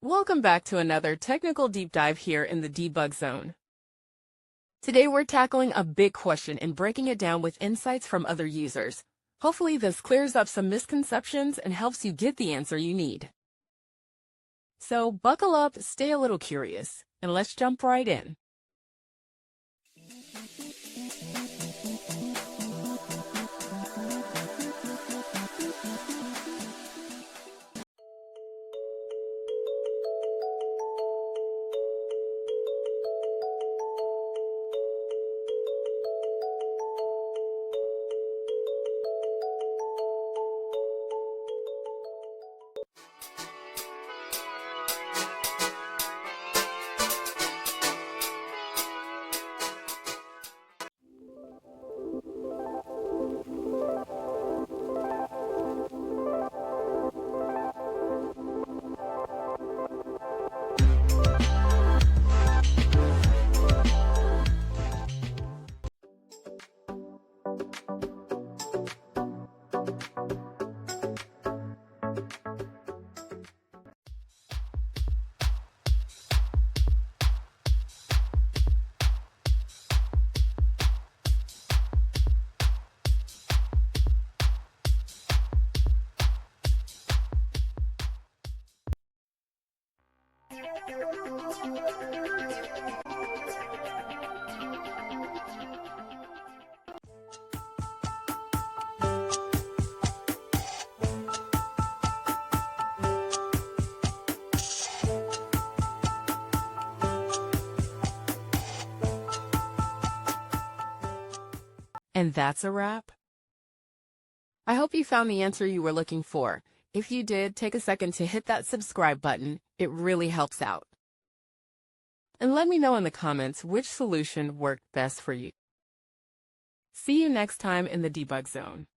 Welcome back to another technical deep dive here in the debug zone. Today we're tackling a big question and breaking it down with insights from other users. Hopefully this clears up some misconceptions and helps you get the answer you need. So buckle up, stay a little curious, and let's jump right in. And that's a wrap. I hope you found the answer you were looking for. If you did, take a second to hit that subscribe button. It really helps out. And let me know in the comments which solution worked best for you. See you next time in the debug zone.